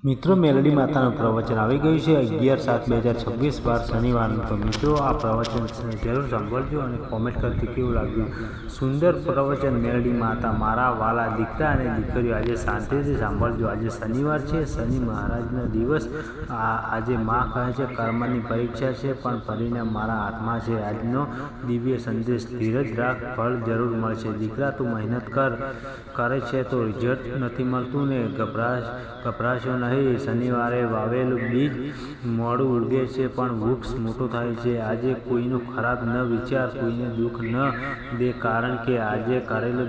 મિત્રો, મેલડી માતાનું પ્રવચન આવી ગયું છે 11/7/2026 વાર શનિવારનું. તો મિત્રો, આ પ્રવચન જરૂર સાંભળજો અને કોમેન્ટ કરતી કેવું લાગ્યું. સુંદર પ્રવચન મેલડી માતા. મારા વાલા દીકરા અને દીકરીઓ, આજે શાંતિથી સાંભળજો. આજે શનિવાર છે, શનિ મહારાજનો દિવસ. આજે માં કહે છે કર્મની પરીક્ષા છે, પણ પરિણામ મારા હાથમાં છે. આજનો દિવ્ય સંદેશ: ધીરજ રાખ, ફળ જરૂર મળશે. દીકરા, તું મહેનત કરે છે તો રિઝલ્ટ નથી મળતું ને? ગભરાશો નહીં. શનિવારે વાવેલું બીજ મોડું ઉગે છે, પણ વૃક્ષ મોટું થાય છે. આજે કોઈનું ખરાબ ન વિચાર, કોઈને દુઃખ ન દે, કારણ કે આજે કરેલું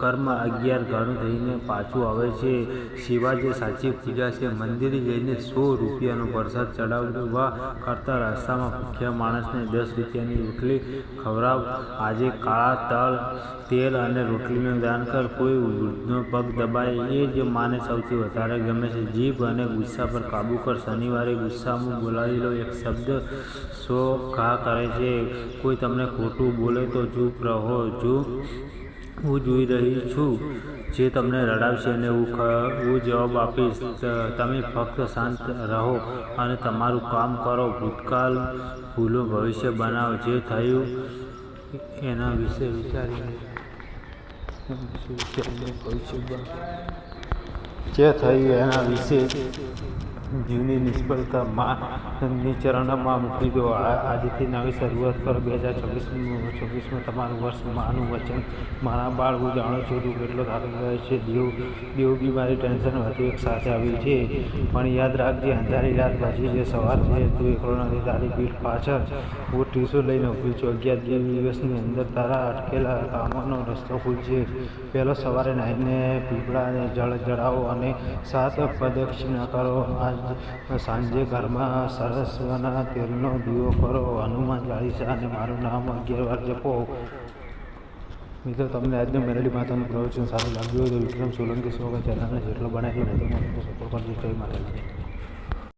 કર્મ 11 ગણું થઈને પાછું આવે છે. શિવાજી સાચી પૂજા છે. મંદિરે જઈને 100 રૂપિયાનો પ્રસાદ ચડાવવા કરતાં રસ્તામાં ભૂખ્યા માણસને 10 રૂપિયાની રોટલી ખવડાવ. આજે કાળા તેલ અને રોટલીનું દાન કર. કોઈ વૃદ્ધનો પગ દબાય એ જ માને સૌથી વધારે ગમે છે. જીભ અને ગુસ્સા પર કાબૂ કર. શનિવારે ગુસ્સામાં બોલાયેલો એક શબ્દ 100 ઘા કરે છે. કોઈ તમને ખોટું બોલે તો ચૂપ રહો. હું જોઈ રહી છું જે તમને રડાવશે અને હું જવાબ આપીશ. તમે ફક્ત શાંત રહો અને તમારું કામ કરો. ભૂતકાળ ભૂલો ભવિષ્ય બનાવો. જે થયું એના વિશે વિચારીને જૂની નિષ્ફળતા માની ચરણમાં મૂકી દો. આજથી નવી શરૂઆત કરો. 2026માં તમારું વર્ષ. માનું વચન. મારા બાળ, હું જાણું છું તું કેટલો થાકી ગયો છે. દેવ બીમારી, ટેન્શન વધુ એક સાથે આવી છે. પણ યાદ રાખજે, અંધારી રાત પછી જે સવાર છે. તું એકલો નથી. તારી પીઠ પાછળ હું ત્રિશૂળ લઈને ઊભી છું. 11 દિવસની અંદર તારા અટકેલા કામોનો રસ્તો ખુલશે. પહેલો, સવારે નાહીને પીપળાને જળ ચડાવો અને 7 પ્રદક્ષિણા કરો. સાંજે ઘરમાં સરસવના તેલનો દીવો કરો. હનુમાન ચાલીસા અને મારું નામ 11 વાર જપો. મિત્રો, તમને આજનું મેલડી માતાનું પ્રવચન સારું લાગ્યું હોય તો વિક્રમ સોલંકી શો ચેનલને જેટલો બનાવેલો વધુ સપોર્ટ કરજો. જય માતાજી.